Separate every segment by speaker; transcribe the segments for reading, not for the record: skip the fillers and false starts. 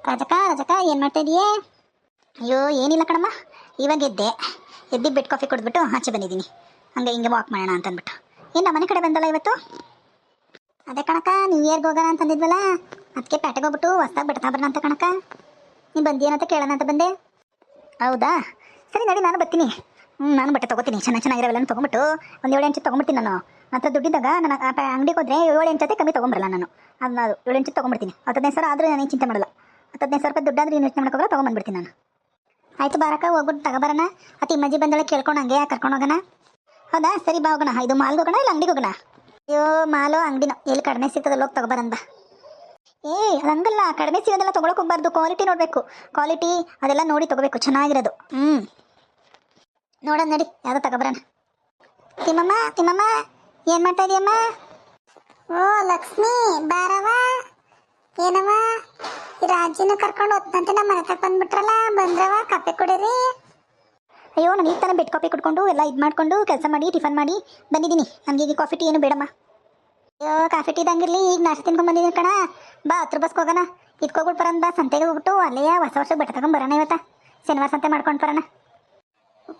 Speaker 1: ರಾಜಕ್ಕ ರಾಜಕ್ಕ ಏನು ಮಾಡ್ತಾ ಇದೀಯೇ? ಅಯ್ಯೋ ಏನಿಲ್ಲ ಕಣಮ್ಮ, ಇವಾಗ ಎದ್ದು ಬೆಡ್ ಕಾಫಿ ಕುಡಿದ್ಬಿಟ್ಟು ಆಚೆ ಬಂದಿದ್ದೀನಿ. ಹಂಗೆ ಹಿಂಗೆ ವಾಕ್ ಮಾಡೋಣ ಅಂತ ಅಂದ್ಬಿಟ್ಟು. ಏನು ನಮ್ಮ ಮನೆ ಕಡೆ ಬಂದಲ್ಲ ಇವತ್ತು? ಅದೇ ಕಣಕ್ಕ, ನ್ಯೂ ಇಯರ್ಗೆ ಹೋಗೋಣ ಅಂತಂದಿದ್ವಲ್ಲ, ಅದಕ್ಕೆ ಪೇಟೆಗೆ ಹೋಗ್ಬಿಟ್ಟು ಹೊಸ್ದಾಗಿ ಬಿಡ್ತಾ ಬರೋಣ ಅಂತ ಕಣಕ್ಕ. ನೀನು ಬಂದಿಯೇನಂತ ಕೇಳೋಣ ಅಂತ ಬಂದೆ. ಹೌದಾ, ಸರಿ ನಡಿ, ನಾನು ಬರ್ತೀನಿ. ನಾನು ಬಟ್ಟೆ ತೊಗೋತೀನಿ, ಚೆನ್ನಾಗಿರೋವೆಲ್ಲ ತೊಗೊಂಬಿಟ್ಟು ಒಂದು 7-8 ತೊಗೊಂಬಿಡ್ತೀನಿ. ನಾನು ಮಾತ್ರ ದುಡ್ಡಿದ್ದಾಗ ನನ್ನ ಅಂಗಡಿಗೆ ಹೋದರೆ 7-8 ಜೊತೆ ಕಮ್ಮಿ ತೊಗೊಂಬರಲ್ಲ ನಾನು. ಅದನ್ನ 7-8 ತೊಗೊಂಬಿಡ್ತೀನಿ. 10-15 ಸಾವಿರ ಆದರೂ ನಾನು ಚಿಂತೆ ಮಾಡಲ್ಲ. 10-15 ಸಾವಿರ ರೂಪಾಯಿ ದುಡ್ಡಾದ್ರೆ ಇನ್ವೆಸ್ಟ್ ಮಾಡೋಕ್ಕೋಗಲ್ಲ, ತೊಗೊಂಬಂದ್ಬಿಡ್ತೀನಿ ನಾನು. ಆಯಿತು ಬಾರಕ್ಕ, ಹೋಗ್ಬಿಟ್ಟು ತಗೋಬರೋಣ. ಅತಿ ಅಮ್ಮಾಜಿ ಬಂದಳೆ ಕೇಳ್ಕೊಂಡು ಹಂಗೆ ಕರ್ಕೊಂಡು ಹೋಗೋಣ. ಹೌದಾ, ಸರಿ ಬಾ ಹೋಗೋಣ. ಇದು ಮಾಲ್ಗೆ ಹೋಗೋಣ ಇಲ್ಲ ಅಂಗಡಿಗೆ ಹೋಗೋಣ? ಅಯ್ಯೋ ಮಾಲೋ ಅಂಗಡಿನೋ ಎಲ್ಲಿ ಕಡಿಮೆ ಸಿಗ್ತದಲ್ಲ, ಹೋಗಿ ತಗೋಬರಂದ. ಅದು ಹಂಗಲ್ಲ, ಕಡಿಮೆ ಸಿಗೋದೆಲ್ಲ ತೊಗೊಳಕ್ಕೆ ಹೋಗ್ಬಾರ್ದು. ಕ್ವಾಲಿಟಿ ನೋಡಬೇಕು, ಕ್ವಾಲಿಟಿ ಅದೆಲ್ಲ ನೋಡಿ ತೊಗೋಬೇಕು, ಚೆನ್ನಾಗಿರೋದು. ನೋಡೋಣ ನಡಿ, ಯಾವುದೋ ತಗೋಬರೋಣ. ತಿಮ್ಮಮ್ಮ ಏನು ಮಾಡ್ತಾ ಇದೀಯಮ್ಮ?
Speaker 2: ಓ ಲಕ್ಷ್ಮಿ, ಬಾರವ. ಏನವ ಈ ರಾಜ್ಯನ ಕರ್ಕೊಂಡು ಹೋಗ್ತಂತೆ ನಮ್ಮ ಮನೆ ತಕ್ಕ ಬಂದ್ಬಿಟ್ರಲ್ಲ, ಬಂದ್ರವ, ಕಾಫಿ ಕುಡೀರಿ.
Speaker 1: ಅಯ್ಯೋ ನಾನು ಈಗ ತಾನೇ ಬೆಡ್ ಕಾಫಿ ಕುಡ್ಕೊಂಡು ಎಲ್ಲ ಇದು ಮಾಡಿಕೊಂಡು ಕೆಲಸ ಮಾಡಿ ಟಿಫನ್ ಮಾಡಿ ಬಂದಿದ್ದೀನಿ. ನನಗೆ ಈಗ ಕಾಫಿ ಟೀ ಏನು ಬೇಡಮ್ಮ. ಅಯ್ಯೋ ಕಾಫಿ ಟೀ ಇದಂಗಿರಲಿ, ಈಗ ನಾಷ್ಟ ತಿನ್ಕೊಂಡು ಬಂದಿದ್ದೀನಿ ಕಣ. ಬಾ 10 ಬಸ್ಗೆ ಹೋಗೋಣ. ಇದ್ಕೋಗ್ಬಿಟ್ಟು ಬರೋಣ ಬಾ, ಸಂತೆಗೆ ಹೋಗ್ಬಿಟ್ಟು ಅಲ್ಲೇ ಹೊಸ ವರ್ಷ ಬಟ್ಟೆ ತಗೊಂಡು ಬರೋಣ. ಇವತ್ತ ಶನಿವಾರ ಸಂತೆ ಮಾಡ್ಕೊಂಡು ಬರೋಣ.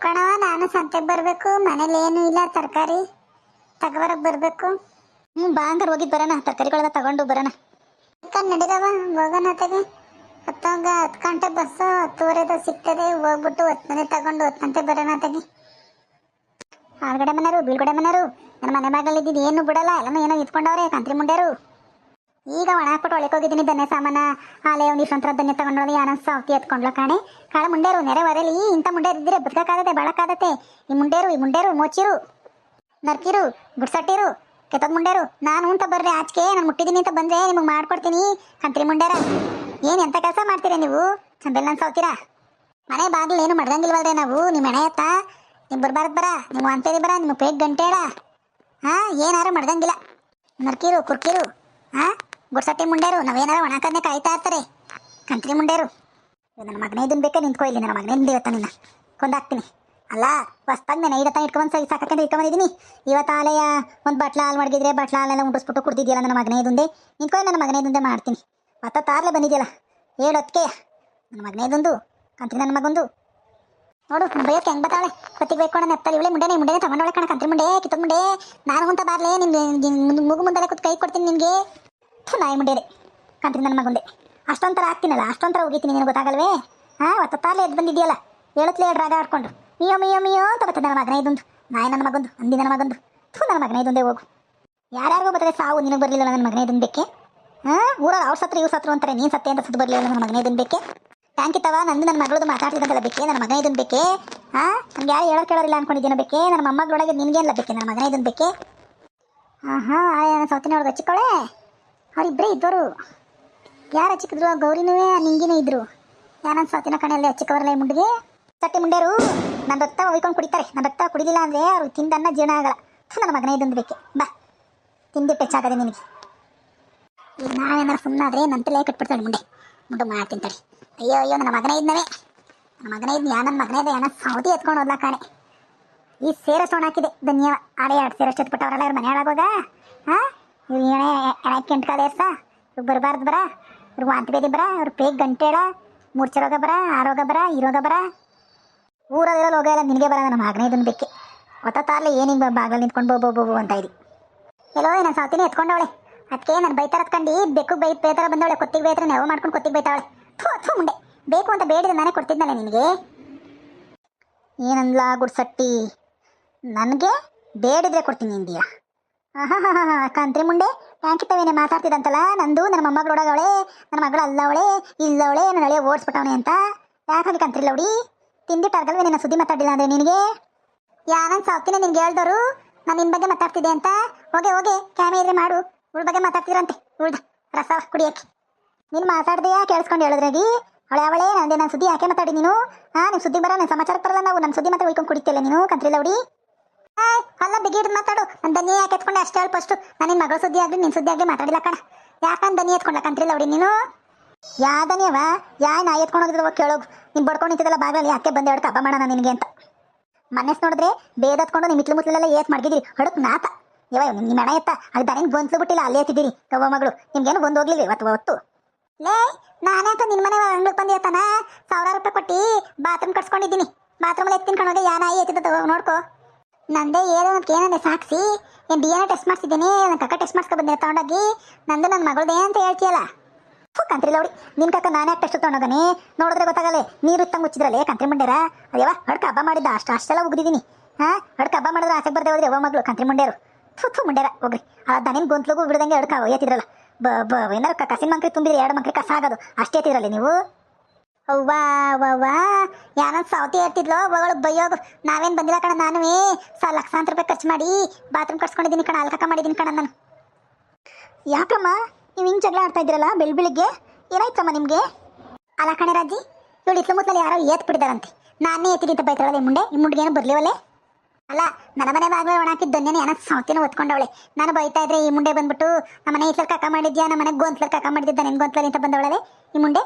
Speaker 2: ಕಣವ, ನಾನು ಸಂತೆಗೆ ಬರಬೇಕು, ಮನೇಲಿ ಏನೂ ಇಲ್ಲ, ತರಕಾರಿ ತಗೋಬರಕ್ಕೆ ಬರಬೇಕು.
Speaker 1: ಬಾ ಹಂಗಾರೆ ಹೋಗಿದ್ದು ಬರೋಣ, ತರಕಾರಿಗಳೆಲ್ಲ ತಗೊಂಡು ಬರೋಣ.
Speaker 2: ನಡೀರವ, ಹೋಗೋಣ ತೆಗೆ. 10 ಗಂಟೆ ಬಸ್ಸು, 10:30 ಸಿಗ್ತದೆ. ಹೋಗ್ಬಿಟ್ಟು 10 ತಗೊಂಡು 10 ಬರೋಣ ತೆಗೆ.
Speaker 1: ಆಳ್ಗಡೆ ಮನೆಯವರು ಬೀಳ್ಗಡೆ ಮನೆಯವರು ನನ್ನ ಮನೆ ಬಾಗಲಿದ್ದು ಏನು ಬಿಡಲ್ಲ, ಎಲ್ಲನೂ ಏನೋ ಇತ್ಕೊಂಡವ್ರೆ ಕಂತ್ರಿ ಮುಂಡ್ಯಾರು. ಈಗ ಒಣ ಹಾಕ್ಬಿಟ್ಟು ಒಳಗೆ ಹೋಗಿದ್ದೀನಿ. ಧನ್ಯ ಸಾಮಾನ ಹಾಲೆ ಒಂದಿಷ್ಟು ಧನ್ಯ ತಗೊಂಡೋಗಿ ಆನಂದ್ ಸಾವ್ತಿ ಎತ್ಕೊಂಡ್ಲು ಕಾಳ ಮುಂಡೇರು ನೆರೆ ಹೊರೆಲಿ ಇಂಥ ಮುಂಡೇರು ಇದ್ದರೆ ಬದುಕಾಗತ್ತೆ, ಬಾಳಕ್ಕಾಗತ್ತೆ. ಈ ಮುಂಡೇರು ಮೋಚಿರು, ನರ್ಕಿರು, ಗುಡ್ಸಟ್ಟಿರು, ಕೆತ್ತದ ಮುಂಡೇರು. ನಾನು ಅಂತ ಬರ್ರಿ ಆಚೆಗೆ, ನಾನು ಮುಟ್ಟಿದ್ದೀನಿ ಅಂತ ಬಂದರೆ ನಿಮಗೆ ಮಾಡ್ಕೊಡ್ತೀನಿ. ಕಂತ್ರಿ ಮುಂಡೇರ ಏನು ಎಂಥ ಕೆಲಸ ಮಾಡ್ತೀರಾ ನೀವು? ಚಂಬೆಲ್ಲ ಅನ್ಸೋತೀರಾ? ಮನೆ ಬಾಗಿಲು ಏನು ಮಡ್ದಂಗಿಲ್ವಲ್ರೆ ನಾವು? ನಿಮ್ಮ ಮನೆ ಎತ್ತ ನೀವು ಬರಬಾರ್ದು ಬರ, ನೀವು ಅಂತೇಳಿ ಬರ, ನಿಮಗೆ ಪೇಟ್ ಗಂಟೆಳ ಏನಾರು ಮಡ್ದಂಗಿಲ್ಲ. ನರ್ಕಿರು ಕುರ್ಕಿರು ಗುಡ್ಸಟ್ಟಿ ಮುಂಡೇರು ನಾವೇನಾರು ಒಣಕನ್ನೇ ಕಾಯ್ತಾ ಇರ್ತಾರೆ. ಕಂತ್ರಿ ಮುಂಡೇರು. ನನ್ನ ಮಗನೇ ಇದನ್ನು ಬೇಕಾ ನಿಂತ್ಕೊ ಇಲ್ಲಿ. ನನ್ನ ಮಗನೇ ಇವತ್ತ ನಿನ್ನ ಕೊಂದಾಕ್ತೀನಿ. ಅಲ್ಲ ಹೊಸ್ತಾಗಿ ನಾನು ಐದತ್ತ ಇಟ್ಕೊಂಡು ಸಾಕಂತ ಇಟ್ಕೊಂಡಿದ್ದೀನಿ. ಇವತ್ತು ಆಲೆಯ ಒಂದು ಬಟ್ಲ ಹಾಲು ಮಡಗಿದ್ರೆ ಬಟ್ಲ ಹಾಲೆಲ್ಲ ಉಂಡಿಸ್ಬಿಟ್ಟು ಕುಡ್ದಿದ್ಯಲ್ಲ ನನ್ನ ಮಗನೇ ಇದೊಂದೇ. ನಿಂತ್ಕೊಂಡು ನನ್ನ ಮಗನೇ ಇದೊಂದೇ ಮಾಡ್ತೀನಿ. ತಾರ್ಲೆ ಬಂದಿದೆಯಲ್ಲ ಹೇಳೋದಕ್ಕೆ ನನ್ನ ಮಗನೇ ಇದೊಂದು ಕಂತ್ರಿ ನನ್ನ ಮಗೊಂದು ನೋಡು ಬೈಯೋಕೆ ಹೆಂಗೆ ಬತ್ತಾಳೆ. ಕೊತ್ತಿಗೆ ಬೇಯ್ಕೊಂಡು ನೆತ್ತಲ್ಲಿ ಇವಳೆ ಮುಂಡೆನೇ ತಗೊಂಡವಳೆ ಕಣ ಕಂತ್ರಿ ಮುಂಡೆ, ಕಿತ್ತದ ಮುಂಡೆ. ನಾನು ಅಂತ ಬಾರ್ಲೆ ನಿಮ್ಗೆ ಮುಗು ಮುಂದೆಲ್ಲ ಕೂತ್ ಕೈ ಕೊಡ್ತೀನಿ ನಿಮಗೆ. ನಾಯಿ ಮುಂಡೇದೆ ಕಂತ್ರಿ ನನ್ನ ಮಗುಂದೆ. ಅಷ್ಟೊಂಥರ ಆಗ್ತೀನಲ್ಲ, ಅಷ್ಟೊಂಥರ ಹೋಗಿತೀನಿ, ನಿನಗೆ ಗೊತ್ತಾಗಲ್ವೇ? ತಾರ್ಲೆ ಎದ್ದು ಬಂದಿದೆಯಲ್ಲ, ಹೇಳುತ್ತಲೇ ರಾಗ ಆಡ್ಕೊಂಡು ಮಿಯೋ ಅಂತ ಬರ್ತದೆ ನನ್ನ ಮಗನೇ ಇದೊಂದು. ನಾಯಿ ನನ್ನ ಮಗೊಂದು, ಅಂದಿ ನನ್ನ ಮಗೊಂದು. ನನ್ನ ಮಗನೇ ಇದೊಂದೇ ಹೋಗು. ಯಾರ್ಯಾರಿಗೂ ಬರ್ತದೆ ಸಾವು, ನಿನಗೆ ಬರಲಿಲ್ಲ ನನ್ನ ಮಗನೇ ಇದನ್ನು ಬೇಕೆ? ಊರಲ್ಲಿ ಅವ್ರು ಸತ್ರು ಇವ್ರು ಸತ್ರು ಅಂತಾರೆ, ನೀನು ಸತ್ತೆ ಅಂತ ಸತ್ತು ಬರಲಿಲ್ಲ ನನ್ನ ಮಗನೇ ಇದನ್ನು ಬೇಕೆ? ಟ್ಯಾಂಕ್ ಇತ್ತವ ನಂದು ನನ್ನ ಮಗಳದು ಮಾತಾಡ್ತಿದ್ದಂತೆಲ್ಲ ಬೇಕೆ? ನನ್ನ ಮಗನೇ ಇದನ್ನು ಬೇಕೆ? ನಮ್ಗೆ ಯಾರು ಹೇಳೋರು ಕೇಳೋರಿಲ್ಲ ಅನ್ಕೊಂಡಿದ್ದೀನೋ ಬೇಕೆ? ನನ್ನ ಮೊಮ್ಮಗಳೊಳಗೆ ನಿನಗೇನಿಲ್ಲ ಬೇಕೆ? ನನ್ನ ಮಗನೇ ಇದನ್ನು ಬೇಕೆ? ಸೌತಿನ ಒಳಗೆ ಹಚ್ಚಿಕೊಳ್ಳೆ. ಅವರಿಬ್ಬರೇ ಇದ್ದವರು. ಯಾರು ಹಚ್ಚಿಕಿದ್ರು? ಗೌರಿನೂ ನಿಂಗಿನೂ ಇದ್ರು. ಯಾನಂತ ಸೌತಿನ ಕಣೆಯಲ್ಲಿ ಹಚ್ಚಿಕವರಲ್ಲ ಈ ಮುಂಡಿಗೆ. ತಟ್ಟಿ ಮುಂಡೇರು ನನ್ನ ರಕ್ತ ಒಯ್ಕೊಂಡು ಕುಡಿತಾರೆ. ನನ್ನ ರಕ್ತ ಕುಡಿದಿಲ್ಲ ಅಂದರೆ ಅವ್ರು ತಿಂದನ್ನ ಜೀರ್ಣ ಆಗಲ್ಲ. ನನ್ನ ಮಗನೇ ಇದೊಂದು ಬೇಕೆ? ಬಾ ತಿಂದಿಟ್ಟು ಹೆಚ್ಚಾಗದೆ ನಿನಗೆ. ಈಗ ನಾವೇನಾರು ಸುಮ್ಮನಾದ್ರೆ ನಂತಲೇ ಕಟ್ಬಿಡ್ತಾಳೆ ಮುಂಡೆ ಮಾಡ್ತೀನಿ ತಡಿ. ಅಯ್ಯೋ ನನ್ನ ಮಗನೇ ಇದ್ನವೇ, ನನ್ನ ಮಗನೇ ಇದ್ನ. ನನ್ನ ಮಗನೇ ಇದೆ ಯಾನ ಸೌತಿ ಎತ್ಕೊಂಡು ಹೋದ್ಲ ಕಾಣೆ. ಈ ಸೇರ ಸೋಣ ಹಾಕಿದೆ ಧನ್ಯ ಆಡೆ 2 ಸೇರ ಅಷ್ಟು ಎತ್ಬಿಟ್ಟವ್ರಲ್ಲ ಇವ್ರು ಮನೆ ಒಳಗೋಗ. ಇವ್ರು ಏನೇ ಕೆಂಟ್ಕಾದ ಎರ್ಸ ಇವ್ರು ಬರಬಾರ್ದು ಬರ, ಇವ್ರಿಗೆ ವಾಂತಿ ಬೇದಿ ಬರ, ಇವ್ರು ಪೇಗ್ ಗಂಟೆಳ, ಮೂರ್ಛೆ ರೋಗ ಬರ, ಆ ರೋಗ ಬರ, ಈ ರೋಗ ಬರ. ಊರಲ್ಲಿರೋ ರೋಗ ಎಲ್ಲ ನಿನಗೆ ಬರ. ನನ್ನ ಮಗನೇ ಇದನ್ನು ಬೇಕೆ? ತಾರ್ಲೆ ಏನಿಗೆ ಬಾಗಿಲು ನಿಂತ್ಕೊಂಡು ಬೋಬೋ ಅಂತ ಇದಿ. ಎಲ್ಲೋ ನಾನು ಸೌತಿನೇ ಎತ್ಕೊಂಡವಳೆ. ಅದಕ್ಕೆ ನಾನು ಬೈತಾರ ಹತ್ಕೊಂಡು ಬೆಕ್ಕು ಬೇಯ್ತಾರ ಬಂದವಳೆ. ಕೊತ್ತಿಗೆ ಬೇಯ್ತಾರೆ ನೆವ ಮಾಡ್ಕೊಂಡು ಕೊತ್ತಿಗೆ ಬೈತಾವಳೆ. ಥೂ ಮುಂಡೆ, ಬೇಕು ಅಂತ ಬೇಡಿದ್ರೆ ನಾನೇ ಕೊಡ್ತಿದ್ನಲ್ಲ ನಿನಗೆ. ಏನಂದ್ಲ ಗುಡ್ಸಟ್ಟಿ? ನನಗೆ ಬೇಡಿದ್ರೆ ಕೊಡ್ತೀನಿ ಇಂದಿಯಾ? ಕಂತ್ರಿ ಮುಂಡೆ ಟ್ಯಾಂಕಿತ್ತವೇನೆ ಮಾತಾಡ್ತಿದ್ದಂತಲ್ಲ. ನಂದು ನನ್ನ ಮೊಮ್ಮಗಳೊಳಗವಳೆ, ನನ್ನ ಮಗಳು ಅಲ್ಲವಳೆ ಇಲ್ಲವಳೆ, ನನ್ನ ಹಳೆಯ ಓಡಿಸ್ಬಿಟ್ಟವನೆ ಅಂತ. ಯಾಕಾಗಿ ಕಂತ್ರಿಲ್ಲ ಹುಡಿ ತಿಂದಿಟ್ಟಾರ್ಗಲ್ವೇ ನಿನ್ನ ಸುದ್ದಿ ಮಾತಾಡಿಲ್ಲ ಅಂದರೆ ನಿನಗೆ? ಯಾನಂತ ಸಾಕ್ತೀನಿ ನಿನ್ಗೆ ಹೇಳ್ದವರು ನಾನು ನಿನ್ನ ಬಗ್ಗೆ ಮಾತಾಡ್ತಿದ್ದೆ ಅಂತ. ಹೋಗೆ ಕ್ಯಾಮೆ ಇದ್ರೆ ಮಾಡು. ಉಳ್ ಬಗ್ಗೆ ಮಾತಾಡ್ತೀರಂತೆ, ಉಳ್ದ ರಸ ಕುಡಿಯೋಕ್ಕೆ. ನೀನು ಮಾತಾಡ್ದೆಯಾ ಕೇಳಿಸ್ಕೊಂಡು ಹೇಳಿದ್ರಾಗಿ ಅವಳೆ ನಂದೆ. ನಾನು ಸುದ್ದಿ ಯಾಕೆ ಮಾತಾಡಿ ನೀನು? ನಿಮ್ಮ ಸುದ್ದಿ ಬರೋ ನನ್ನ ಸಮಾಚಾರಕ್ಕೆ ಬರಲ್ಲ ನಾವು. ನನ್ನ ಸುದ್ದಿ ಮಾತ್ರ ಹೋಯ್ಕೊಂಡು ಕುಡಿತಿಲ್ಲ ನೀನು ಕಂತ್ರಿಲ್ಲ ಹುಡಿ. ಅಲ್ಲ ಬಿಗಿಡ್ದು ಮಾತಾಡು. ನನ್ನ ದನಿ ಯಾಕೆ ಎತ್ಕೊಂಡೆ ಅಷ್ಟೇ ಹೇಳಿ ಫಸ್ಟು. ನಾನು ನಿನ್ನ ಮಗಳ ಸುದ್ದಿ ಆಗಲಿ ನಿನ್ನ ಸುದ್ದಿ ಆಗಲಿ ಮಾತಾಡಿಲ್ಲ ಕಣ. ಯಾಕಂದು ದನಿ ಎತ್ಕೊಂಡ ಕಂತ್ರಿಲ್ಲ ಹುಡಿ ನೀನು? ಯಾ ದನಿಯವ ನಾ ಎತ್ಕೊಂಡು ಹೋಗಿದ್ರು ಕೇಳೋಗು. ನೀನು ಬಡ್ಕೊಂಡು ನಿಂತಿದ್ದಲ್ಲ ಬಾಗಲಲ್ಲಿ ಯಾಕೆ ಬಂದೆ ಹೊಡ್ಕ ಹಬ್ಬ ಮಾಡೋಣ ನಿನಗೆ ಅಂತ. ಮನೆಸ್ ನೋಡಿದ್ರೆ ಬೇದತ್ಕೊಂಡು ನಿಮ್ಮ ಮುತ್ತಲೆಲ್ಲ ಏತ್ ಮಾಡಿದ್ರಿ ಹೊಡಕ್ ನಾತ. ಯಾವ ನಿಮ್ಮ ಮನೆ ಎತ್ತ ಅದು ದನಿಗೆ ಬಂದ್ಲು ಬಿಟ್ಟಿಲ್ಲ ಅಲ್ಲೇ ಎತ್ತಿದ್ದೀರಿ ಕವ್ವ ಮಗಳು. ನಿಮ್ಗೇನು ಬಂದು ಹೋಗ್ಲಿಲ್ಲ ಇವತ್ತು ಹೊತ್ತು. ಲೇ ನಾನ್ಯಾಕ ನಿನ್ ಮನೆ ಅಂಗ್ಳಕ್ ಬಂದಿರ್ತಾನ 1000 ರೂಪಾಯಿ ಕೊಟ್ಟು ಬಾತ್ರೂಮ್ ಕಟ್ಸ್ಕೊಂಡಿದ್ದೀನಿ. ಬಾತ್ರೂಮಲ್ಲಿ ಎತ್ತಿನ ಕಣೋಗೆ ಯಾ ನಾಯಿ ಎತ್ತಿದ ನೋಡ್ಕೊ. ನಂದೇ ಏನೋ ಅಂತ ಏನಂದೆ ಸಾಕ್ಷಿ ಏನು DNA ಟೆಸ್ಟ್ ಮಾಡಿಸಿದ್ದೀನಿ. ನನ್ನ ಕಕ್ಕ ಟೆಸ್ಟ್ ಮಾಡಿಸ್ಕೊ ಬಂದೆ ತಗೊಂಡೋಗಿ. ನಂದು ನನ್ನ ಮಗಳದೇ ಅಂತ ಹೇಳ್ತೀಯಲ್ಲ. ಕಂತ್ರಿ ಲೌಡಿ ನಿನ್ ಕಕ್ಕ ನಾನು ಯಾಕೆ ಟೆಸ್ಟ್ ತಗೊಂಡೋಗನಿ? ನೋಡಿದ್ರೆ ಗೊತ್ತಾಗಲ್ಲ. ನೀರು ತಂಗ ಮುಚ್ಚಿದ್ರಲ್ಲೇ ಕಂತ್ರಿ ಮುಂಡ್ಯಾರ. ಅಯ್ಯವ ಹೊಡ್ಕ ಹಬ್ಬ ಮಾಡಿದ್ದ ಅಷ್ಟೆಲ್ಲ ಉಗಿದಿದ್ದೀನಿ. ಹೊಡ್ಕ ಹಬ್ಬ ಮಾಡಿದ್ರೆ ಆಚೆಗೆ ಬರ್ದೆ ಹೋದ್ರೆ ಯಾವ ಮಗಳು ಕಂತ್ರಿ ಮುಂಡ್ಯಾರು. ಥು ಮುಂಡ್ಯಾರ ಹೋಗ್ರಿ. ಆ ದನಿನ ಗೊಂತ್ಲಗೂ ಬಿಡ್ದಂಗೆ ಹೊಡ್ಕ ಎತ್ತಿದ್ರಲ್ಲ. ಏನಾರು ಕಸಿನ ಮಂಕ್ರಿ ತುಂಬಿದ್ರೆ 2 ಮಂಕ್ರಿ ಕಸ ಆಗೋದು ಅಷ್ಟೇ ಎತ್ತಿದ್ರಲ್ಲಿ ನೀವು. ಅವ್ವಾ ಅವ್ವಾ ಯಾನಂತ ಸಾವತಿ ಹೇಳ್ತಿದ್ಲೋ ಅವಳು ಬೈಯೋಗು. ನಾವೇನು ಬಂದಿಲ್ಲ ಕಣ. ನಾನುವೇ ಲಕ್ಷಾಂತರ ರೂಪಾಯಿ ಖರ್ಚು ಮಾಡಿ ಬಾತ್ರೂಮ್ ಕಟ್ಸ್ಕೊಂಡಿದ್ದೀನಿ ಕಣ. ಅಲ್ಕಕ್ಕ ಮಾಡಿದ್ದೀನಿ ಕಣ ನಾನು. ಯಾಕಮ್ಮ ನೀವು ಹಿಂಗೆ ಜಗಳ ಆಡ್ತಾ ಇದ್ದೀರಲ್ಲ ಬೆಳಿಗ್ಗೆ? ಏನಾಯ್ತಮ್ಮ ನಿಮಗೆ? ಅಲ್ಲ ಕಣೆ ರಾಜಿ, ಇವಳು ಇತ್ಲ ಮುತ್ತಲ್ಲಿ ಯಾರೋ ಏತ್ ಬಿಟ್ಟಿದಾರಂತೆ. ನಾನೇ ಎತ್ತಿದ್ದೀನಿ ಅಂತ ಬೈತಾಳಲ್ಲ ಈ ಮುಂಡೆಗೆ ಏನು ಬರ್ಲಿವಲ್ಲೇ? ಅಲ್ಲ ನನ್ನ ಮನೆ ಬಾಗ್ಲೇ ಒಣಾಕಿದ್ದು ದೊನ್ನೇನೆ ಏನೋ ಸಾವತಿನ ಹೊತ್ಕೊಂಡವಳೆ. ನಾನು ಬೈತಾ ಇದ್ರೆ ಈ ಮುಂಡೆ ಬಂದ್ಬಿಟ್ಟು ನಮ್ಮ ಮನೆ ಇತ್ಲಲ್ಲಿ ಕಕ್ಕ ಮಾಡಿದ್ಯಾ, ನಮ್ಮ ಮನೆಗೆ ಗೊಂತ್ಲಲ್ಲಿ ಕಕ್ಕ ಮಾಡಿದ್ದ ನಿನ್ನ ಗೊಂತ್ಲಲ್ಲಿ ಅಂತ ಬಂದವಳಲೆ ಈ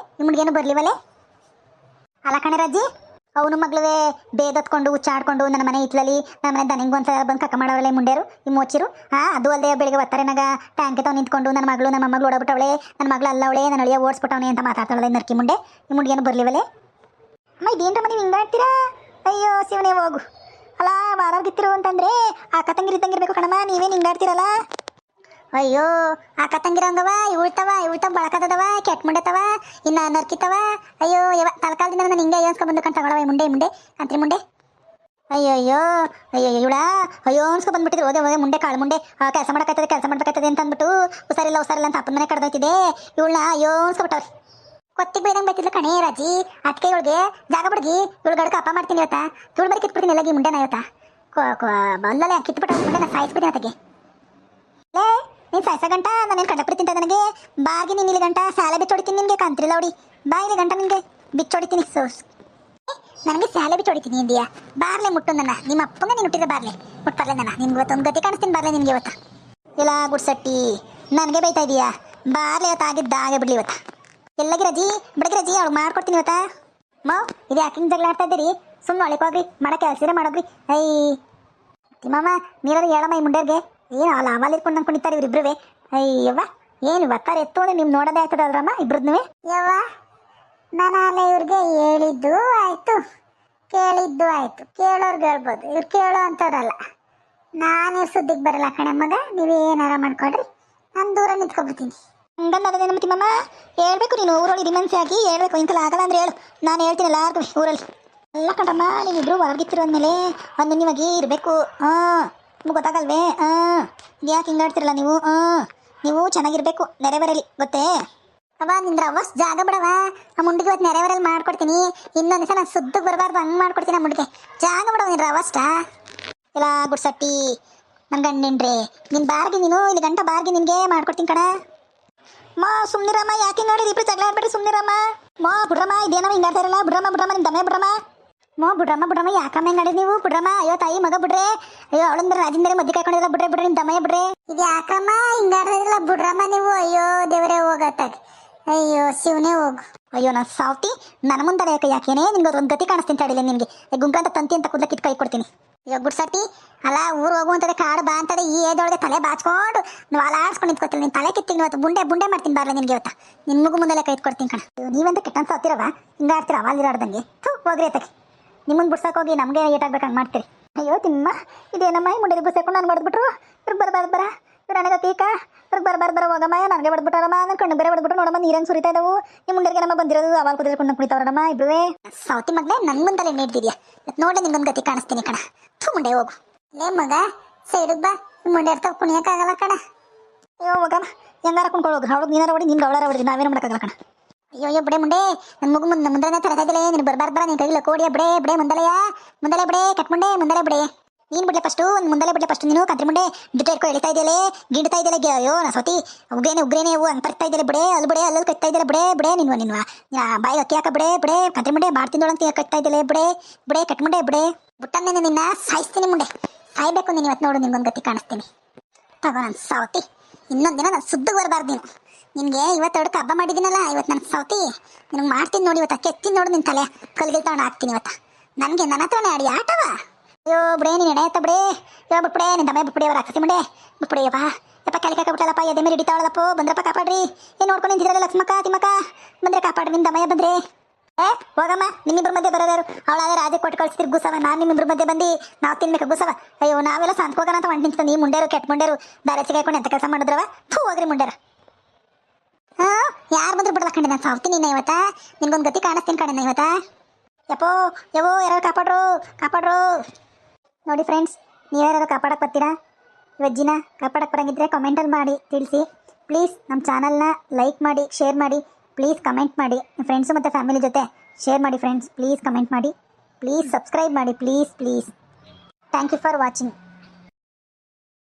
Speaker 1: ಮುಂಡೆಗೇನು ಬರ್ಲಿವಲ್ಲೇ? ಅಲ್ಲ ಕಣೆ ರಾಜಿ, ಅವನು ಮಗ್ಳುವೆ ಬೇದತ್ಕೊಂಡು ಹುಚ್ಚಾಡ್ಕೊಂಡು ನನ್ನ ಮನೆ ಇತ್ಲಲ್ಲಿ ನನ್ನ ಮನೆ ದನಿಂಗ್ ಒಂದ್ಸಲ ಬಂದು ಕಕ್ಕ ಮಾಡೋರಲ್ಲ ಈ ಮುಂಡ್ಯಾರು ಈ ಮೋಚಿರು. ಅದು ಅಲ್ಲದೆ ಬೆಳಿಗ್ಗೆ ಒತ್ತಾರೆನಾಗ ಟ್ಯಾಂಕ್ ತಾವು ನಿಂತ್ಕೊಂಡು ನನ್ನ ಮಗಳು ಓಡಬಿಟ್ಟವಳೆ, ನನ್ನ ಮಗಳು ಅಲ್ಲವಳೆ, ನನ್ನ ಅಳಿಯ ಓಡಿಸ್ಬಿಟ್ಟವನೆ ಅಂತ ಮಾತಾಡ್ತಾಳೆ ನರ್ಕಿ ಮುಂಡೆ. ಈ ಮುಂಡೆಗೇನು ಬರ್ಲಿವಲ್ಲೇ? ಅಮ್ಮ ಇದೇನ್ರಮ್ಮ ನೀವು ಹಿಂಗೆ ಆಡ್ತೀರಾ? ಅಯ್ಯೋ ಶಿವನೇ ಹೋಗು. ಅಲ್ಲ ವಾರಾಗಿತ್ತಿರು ಅಂತಂದ್ರೆ ಅಕ್ಕ ತಂಗಿರಿದ್ದಂಗಿರ್ಬೇಕು ಕಣಮ್ಮ. ನೀವೇನು ಹಿಂಗಾಡ್ತೀರಲ್ಲ? ಅಯ್ಯೋ ಅಕ್ಕ ತಂಗಿರಂಗವ ಇವಳ್ತವ ಬಳಕದವ ಕೆಟ್ಟ ಮುಂಡೆತವ ಇನ್ನು ನರ್ಕಿತವ. ಅಯ್ಯೋ ಯಾವ ತಲಕಾಲದಿಂದ ನಾನು ಹಿಂಗೆ ಅನ್ಸ್ಕೊ ಬಂದು ಕಣ್ ತಗೊಳವ ಮುಂಡೆ ಕಂತ್ರಿ ಮುಂಡೆ. ಅಯ್ಯೋ ಅಯ್ಯೋ ಅಯ್ಯೋ ಇವಳ ಅಯ್ಯೋ ಅನ್ಸ್ಕೊ ಬಂದ್ಬಿಟ್ಟಿದ್ರು. ಹೋದೆ ಮುಂಡೆ ಕಾಳು ಮುಂಡೆ ಕೆಲಸ ಮಾಡ್ಬೇಕಾಯ್ತದೆ ಅಂತ ಅಂದ್ಬಿಟ್ಟು ಹುಷಾರಿಲ್ಲ ಅಂತ ಅಪ್ಪನ ಮನೆ ಕಡ್ದೋಯ್ತಿದೆ. ಇವಳನ್ನ ಅಯ್ಯೋ ಅನ್ಸ್ಕೊಬಿಟ್ಟವ್ರಿ. ಕೊತ್ತಿಗೆ ಬೈದಂಗೆ ಬೈತಿದ್ಲು ಕಣೇ ರಾಜಿ. ಅದಕ್ಕೆ ಇವಳಿಗೆ ಜಾಗ ಬಿಡ್ಗಿ ಇವಳು ಗಡ್ಕ ಹಬ್ಬ ಮಾಡ್ತೀನಿ ಇವತ್ತ. ಇವಳು ಬರೀ ಕಿತ್ಬಿಡ್ತೀನಿ ಎಲ್ಲಗಿ ಮುಂಡೆನ ಇವತ್ತ. ಬಲ್ಲಲ್ಲೇ ಕಿತ್ಬಿಟ್ಟು ಮುಂಡೆನ ಸಾಯಿಸ್ಬಿಡ್ತೀನಿ ಅವತ್ತಿಗೆ. ಲೇ ನೀನು ಸಾಯಿಸೋ ಗಂಟ ನಾನೇನು ಕಂಡಕ್ಬಿಡ್ತೀನಿ ನನಗೆ. ಬಾಗಿ ನೀನು ಇಲ್ಲಿ ಗಂಟ ಸಾಲೆ ಬಿಚ್ಚೊಡಿತೀನಿ ನಿನಗೆ ಕಂತ್ರಿ ಲೌಡಿ. ಬಾ ಇಲ್ಲಿ ಗಂಟ ನಿನಗೆ ಬಿಚ್ಚೊಡಿತೀನಿ. ನನಗೆ ಸಾಲೆ ಬಿಚ್ಚೊಡಿತೀನಿ ಇಂದಿಯಾ. ಬಾರ್ಲೆ ಮುಟ್ಟು ನನ್ನ ನಿಮ್ಮ ಅಪ್ಪಂಗೆ ನೀನು ಹುಟ್ಟಿದ್ರೆ ಬಾರ್ಲೆ ಮುಟ್ಬಾರ್ಲೆ ನನ್ನ. ನಿಮ್ಗೆ ಇವತ್ತೊಂದು ಗತಿ ಕಾಣಿಸ್ತೀನಿ ಬಾರ್ಲೆ ನಿನಗೆ ಇವತ್ತ. ಇಲ್ಲ ಗುಡ್ಸಟ್ಟಿ ನನಗೆ ಬೈತಾ ಇದೀಯಾ? ಬಾರ್ಲೆ ಇವತ್ತು ಆಗಿದ್ದಾಗೆ ಬಿಡ್ಲಿ ಇವತ್ತ. ಎಲ್ಲಗಿ ರಜಿ ಬಿಡಗಿ ರಜಿ ಅವ್ಳು ಮಾಡ್ಕೊಡ್ತೀನಿ ಇವತ್ತ. ಇದು ಯಾಕಿಂಗ್ ಜಗಳ ಆಡ್ತಾ ಇದ್ದೀರಿ? ಸುಮ್ಮನೆ ಒಳಗೆ ಹೋಗ್ರಿ, ಮಾಡೋ ಕೆಲಸ ಮಾಡೋಗ್ರಿ. ಐ ತಿಮ್ಮಮ್ಮ ನೀರಾದ್ರು ಹೇಳಮ್ಮ ಈ ಮುಂಡ್ಯರ್ಗೆ. ಏನು ಅಲ್ಲ ಅವಲ್ಲಿ ಇಟ್ಕೊಂಡು ನಂಗೆ ಕುಣಿತಾರೆ ಇವ್ರಿಬ್ರುವೆ. ಅಯ್ಯವ್ವ ಏನು ಇವತ್ತಾರ ಎತ್ತು ಅಂದ್ರೆ ನಿಮ್ಗೆ ನೋಡೋದೇ ಆಗ್ತದಲ್ರಮ್ಮ ಇಬ್ರದ್ನು.
Speaker 2: ಯವ್ವ ನಾನು ಅಲ್ಲ ಇವ್ರಿಗೆ ಹೇಳಿದ್ದು ಆಯ್ತು ಕೇಳಿದ್ದು ಆಯ್ತು. ಕೇಳೋರ್ಗೆ ಹೇಳ್ಬೋದು, ಇವ್ರು ಕೇಳೋ ಅಂಥವ್ರಲ್ಲ. ನಾನು ಸುದ್ದಿಗೆ ಬರಲ್ಲ ಕಣೆ ಮಗ. ನೀವೇನಾರ ಮಾಡ್ಕೊಡ್ರಿ, ನಾನು ದೂರ ನಿಂತ್ಕೊಬಿಡ್ತೀನಿ.
Speaker 1: ಹಂಗನ್ನೋದೇ ನಮ್ಮ ತಿಮ್ಮಮ್ಮ ಹೇಳ್ಬೇಕು. ನೀನು ಊರೊಳಗೆ ರಿಮನ್ಸಿ ಆಗಿ ಹೇಳ್ಬೇಕು. ಇಂಕಲ್ಲ ಆಗಲ್ಲ ಅಂದ್ರೆ ಹೇಳು, ನಾನು ಹೇಳ್ತೀನಿ ಎಲ್ಲಾರ್ಗೂ ಊರಲ್ಲಿ. ಎಲ್ಲ ಕಣಮ್ಮ ನೀವಿಬ್ರು ಹೊರಗಿತ್ತಿರೋ ಅಂದಮೇಲೆ ಒಂದು ನಿಮಗೆ ಇರಬೇಕು. ನಿಮ್ಗೆ ಗೊತ್ತಾಗಲ್ವೇ? ಯಾಕೆ ಹಿಂಗಾಡ್ತಿರಲ್ಲ ನೀವು? ನೀವು ಚೆನ್ನಾಗಿರ್ಬೇಕು, ನೆರೆವರಲಿ ಗೊತ್ತೇ?
Speaker 2: ಅವ ನಿಂದ್ರ ಅವಸ್ ಜಾಗ ಬಿಡವ. ಆ ಮುಂಡಿಗೆ ಇವತ್ತು ನೆರೆವರಲ್ಲಿ ಮಾಡ್ಕೊಡ್ತೀನಿ. ಇನ್ನೊಂದು ದಿವಸ ನಾನು ಸುದ್ದಿಗೆ ಬರಬಾರ್ದು ಹಂಗೆ ಮಾಡ್ಕೊಡ್ತೀನಿ. ಆ ಮುಂಡಿಗೆ ಜಾಗ ಬಿಡವ ನಿಂದ್ರ ಅವಷ್ಟ.
Speaker 1: ಇಲ್ಲ ಗುಡ್ಸಟ್ಟಿ ನನ್ನ ಗಂಡಿನ್ರಿ ನಿನ್ನ ಬಾರ್ಗಿ ನೀನು ಇಲ್ಲಿ ಗಂಟ ಬಾರ್ಗಿ ನಿನಗೆ ಮಾಡ್ಕೊಡ್ತೀನಿ ಕಣ. ಸುಮ್ನಿರಮ್ಮ ಯಾಕೆ ಹಿಂಗಾಡಿರಿ? ಇಬ್ರು ಜಗಳ ಆಡ್ಬೇಡ್ರಿ ಸುಮ್ನಿರಮ್ಮ. ಬಿಡ್ರಮ್ಮ ಇದೇನಮ್ಮ ಹಿಂಗಾಡ್ತಾ ಇರಲ್ಲ. ಬಿಡ್ರಮ್ಮ ನಿಮ್ಮ ದಮೆ ಬಿಡ್ರಮ್ಮ. ಬಿಡ್ರಮ್ಮ ಯಾಕಮ್ಮ ಹಿಂಗಾಡಿರಿ ನೀವು? ಬಿಡ್ರಮ್ಮ. ಅಯ್ಯೋ ತಾಯಿ ಮಗ ಬಿಡ್ರೆ. ಅಯ್ಯೋ ಅವಳಂದ್ರೆ ರಾಜಿಂದರೆ ಮದ್ದೆ ಕಾಯ್ಕೊಂಡಿರಲ್ಲ. ಬಿಡ್ರೆ ನಿಮ್ಮ ದಮಯ ಬಿಡ್ರೆ.
Speaker 2: ಇದು ಯಾಕಮ್ಮ ಹಿಂಗಾಡ್ರಲ್ಲ? ಬಿಡ್ರಮ್ಮ ನೀವು. ಅಯ್ಯೋ ದೇವರೇ ಹೋಗತ್ತಾಗಿ. ಅಯ್ಯೋ ಶಿವನೇ ಹೋಗು.
Speaker 1: ಅಯ್ಯೋ ನಾನು ಸಾವ್ತಿ ನನ್ನ ಮುಂದೆ ಯಾಕೇನೆ ನಿನ್ಗೆ ಒಂದು ಗತಿ ಕಾಣಿಸ್ತೀನಿ ತಡಿಲ್ಲ ನಿನಗೆ. ಗುಂಕಂತ ತಂತಿ ಅಂತ ಕೂದಲ ಕಿತ್ತು ಕೈ ಕೊಡ್ತೀನಿ.
Speaker 2: ಅಯ್ಯೋ ಗುಡ್ಸಟ್ಟಿ ಅಲ್ಲ ಊರು ಹೋಗುವಂತದೆ ಕಾಡು ಬಾ ಅಂತದೆ. ಈ ಏದೊಳಗೆ ತಲೆ ಬಾಚ್ಕೊಂಡು ನಾವು ಆಲಾಡ್ಸ್ಕೊಂಡು ನಿಂತ್ಕೊತೀನಿ. ನಿನ್ನ ತಲೆ ಕಿತ್ತೀನಿ ಇವತ್ತು. ಬುಂಡೆ ಮಾಡ್ತೀನಿ ಬಾರ್ಲೆ ನಿನಗೆ ಇವತ್ತು. ನಿನ್ಮಗು ಮುಂದೆಲ್ಲ ಕೈ ಕೊಡ್ತೀನಿ ಕಣ. ನೀವಂತ ಕೆಟ್ಟಂತ ಸತ್ತಿರವ ಹಿಂಗಾಡ್ತೀರ ಅವಾಗಿರಾಡ್ದಂಗೆ. ಹೋಗ್ರಿ ಆತಕ್ಕೆ ನಿಮ್ಮನ್ನು ಬಿಡ್ಸಕ್ಕೆ ಹೋಗಿ ನಮಗೆ ಏಟಾಗ್ಬೇಕು ಹಂಗೆ ಮಾಡ್ತೀರಿ. ಅಯ್ಯೋ ತಿಮ್ಮ ಇದೇನಮ್ಮ ಈ ಮುಂಡೆ ಬಿಡ್ಸಕೊಂಡು ನಾನು ಬಡ್ಬಿಟ್ರು. ಇವ್ರು ಬರಬಾರ್ದು ಇವ್ರು ನನಗೆ ತೀಕ ಇವ್ರಿಗೆ ಬರಬಾರ್ದು ಹೋಗಮ್ಮ. ನನಗೆ ಬಡ್ಬಿಟ್ಟಾರಮ್ಮ. ನನ್ನ ಕಣ್ಣು ಬೇರೆ ಬಡ್ಬಿಟ್ಟು ನೋಡಮ್ಮ ನೀರಂಗೆ ಸುರಿತಾ ಇದ್ದಾವು. ನಿಮ್ಮ ಮುಂಡೆಗೆ ನಮ್ಮ ಬಂದಿರೋದು ಅವಾಗ ಕುದಿಸ್ಕೊಂಡು ಕುಳಿತಾವ್ರಮ್ಮ ಇಬ್ರುವೆ. ಸೌತಿ ಮಗನೇ ನನ್ನ ಮುಂದಲ್ಲೇ ನೀಡ್ದಿದ್ಯಾ ನೋಡಿ. ನಿಮ್ಗೊಂದು ಗತಿ ಕಾಣಿಸ್ತೀನಿ ಕಣ. ಮುಂಡೆ ಹೋಗು. ಲೇ ಮಗ ಸೈಡಿಗೆ ಬಾ. ಮುಂಡೆ ಇರ್ತಾವ ಕುಣಿಯೋಕ್ಕಾಗಲ್ಲ ಕಣ.
Speaker 1: ಅಯ್ಯೋ ಮಗ ಹೆಂಗಾರ ಕುಣ್ಕೊಳ್ಳೋದು ಅವಳು ನೀನಾರ ಹೊಡಿ ನಿಮ್ಗೆ ಅವಳಾರ ಹೊಡಿ ನಾವೇನು ಮಾಡೋಕ್ಕಾಗಲ್ಲ ಕಣ.
Speaker 2: ಅಯ್ಯೋ ಬಿಡೆ ಮುಂಡೆ ನನ್ನ ಮಗು ಮುಂದೆ ತರತಾ ಇದ್ದಿಲ್ಲ. ನೀನು ಬರಬಾರ್ದು ನಿನ್ನ ಕೈಲಿ ಕೋಡಿಯ ಬಿಡೆ ಮುಂದಲೆಯ ಮುಂದಲೆ ಬಿಡೆ ಕಟ್ ಮುಂಡೆ ಮುಂದಲೆ ಬಿಡೆ. ನೀನು ಬಿಡ್ಲೆ ಫಸ್ಟು ಮುಂದಲೆ ಬಿಡ್ಲೆ ಫಸ್ಟ್. ನೀನು ಕಂತ್ರಿ ಮುಂಡೆ ಜೊತೆ ಇಟ್ಕೊ ಎಳಿತಾ ಇದೆಯಲ್ಲೇ ಗಿಡ್ತಾ ಇದೆಯಲ್ಲ. ಅಯ್ಯೋ ನಾ ಸತಿ ಉಗ್ರೇನೆ ಅವು ಹಂಗೆ ತರ್ತಾ ಇದ್ದಿಲ್ಲ. ಬಿಡೆ ಅಲ್ಲಿ ಕಟ್ತಾ ಇದ್ದಿಲ್ಲ. ಬಿಡೆ ನಿನ್ವ ಬಾಯಿ ಅಕ್ಕಿ ಹಾಕ ಬಿಡೆ ಕಂತ್ರಿ ಮುಂಡೆ ಮಾಡ್ತಿದ್ದೋಳಂತ ಕಟ್ತಾ ಇದ್ದಿಲ್ಲ. ಬಿಡೆ ಕಟ್ ಮುಂಡೆ ಬಿಡೆ. ಬುಟ್ಟನ್ನೇನೆ ನಿನ್ನ ಸಾಯಿಸ್ತೀನಿ ಮುಂಡೆ. ಸಾಯ್ಬೇಕು ನೀನು ಇವತ್ತು. ನೋಡು ನಿನ್ಗೊಂದು ಗತಿ ಕಾಣಿಸ್ತೀನಿ ತಗೋ. ನಾನು ಸಾವತಿ ಇನ್ನೊಂದು ದಿನ ನಾನು ಸುದ್ದಿಗೆ ಬರಬಾರ್ದು ನೀನು. ನಿನಗೆ ಇವತ್ತು ಅಡ್ಕ ಹಬ್ಬ ಮಾಡಿದ್ದೀನಲ್ಲ ಇವತ್ತು ನನ್ನ ಸೌತಿ ನಿನಗೆ ಮಾಡ್ತೀನಿ ನೋಡಿ. ಇವತ್ತು ಅಕ್ಕಿ ಎತ್ತೀನಿ ನೋಡು. ನಿನ್ನ ತಲೆ ಕಲ್ಗೆ ತಗೊಂಡು ಹಾಕ್ತೀನಿ ಇವತ್ತು. ನನಗೆ ನನ್ನ ಹತ್ರನೇ ಆಡಿ ಆಟವ. ಅಯ್ಯೋ ಬಿಡೆ ನೀನು ಎಡೆ ಆಯ್ತಾ ಬಿಡೆ. ಇವಾಗ ಬಿಟ್ಬಿಡೆ ನಿನ್ನ ದಮೆ ಬಿಟ್ಬಿಡಿ. ಅವ್ರು ಹಾಕ್ತೀನಿ ಬಿಡೆ ಬಿಟ್ಬಿಡಿಯಪ್ಪ. ಯಪ್ಪ ಕೆಳಗೆ ಹಾಕಬಿಟ್ಟಲ್ಲಪ್ಪ ಎದೆ ಮೇಲೆ ಹಿಡಿತಾವಳಪ್ಪ ಬಂದ್ರಪ್ಪ ಕಾಪಾಡ್ರಿ ಏನು ನೋಡ್ಕೊಂಡು ನಿಂತಿದ್ರಲ್ಲ ಲಕ್ಷ್ಮಕ್ಕ ತಿಮ್ಮಕ್ಕ ಬಂದ್ರೆ ಕಾಪಾಡ್ರಿ ನಿಮ್ಮ ದಮಯ ಬಂದ್ರೆ ಏ ಹೋಗಮ್ಮ ನಿಮ್ಮಿಬ್ರ ಮಧ್ಯೆ ಬರೋದಾರು ಅವಳಾದ್ರೆ ರಾಜೆ ಕೊಟ್ಟು ಕಳಿಸ್ತಿರ್ ಗುಸವ ನಾನು ನಿಮ್ಮಿಬ್ರ ಮಧ್ಯೆ ಬಂದು ನಾವು ತಿನ್ಬೇಕು ಗುಸವ ಅಯ್ಯೋ ನಾವೆಲ್ಲ ಸಂತ ಹೋಗೋಣ ಅಂತ ಹೊಂಟು ನಿಂತ ನೀ ಮುಂಡೇರು ಕೆಟ್ಟ ಮುಂಡೇರು ದಾರ ಹಾಕೊಂಡು ಎಂತ ಕೆಲಸ ಮಾಡಿದ್ರವ ಥೂ ಹೋಗ್ರಿ ಮುಂಡೇರ ಹಾ ಯಾರು ಬಂದ್ರು ಬಿಡಲ್ಲ ಕಂಡೆ ನಾನು ಸಾವ್ತೀನಿ ಇನ್ನ ಇವತ್ತ ನಿನ್ಗೊಂದು ಗತಿ ಕಾಣಿಸ್ತೀನಿ ಕಣೆ ಇವತ್ತ ಯಪ್ಪೋ ಯಾರೋ ಕಾಪಾಡ್ರು ಕಾಪಾಡ್ರು ನೋಡಿ ಫ್ರೆಂಡ್ಸ್ ನೀವ್ಯಾರು ಕಾಪಾಡಕ್ಕೆ ಬರ್ತೀರಾ ಇವಜ್ಜಿನ ಕಾಪಾಡಕ್ಕೆ ಬರಂಗಿದ್ರೆ ಕಮೆಂಟಲ್ಲಿ ಮಾಡಿ ತಿಳಿಸಿ ಪ್ಲೀಸ್ ನಮ್ಮ ಚಾನಲ್ನ ಲೈಕ್ ಮಾಡಿ ಶೇರ್ ಮಾಡಿ ಪ್ಲೀಸ್ ಕಮೆಂಟ್ ಮಾಡಿ ನಿಮ್ಮ ಫ್ರೆಂಡ್ಸು ಮತ್ತು ಫ್ಯಾಮಿಲಿ ಜೊತೆ ಶೇರ್ ಮಾಡಿ ಫ್ರೆಂಡ್ಸ್ ಪ್ಲೀಸ್ ಕಮೆಂಟ್ ಮಾಡಿ ಪ್ಲೀಸ್ ಸಬ್ಸ್ಕ್ರೈಬ್ ಮಾಡಿ please thank you for watching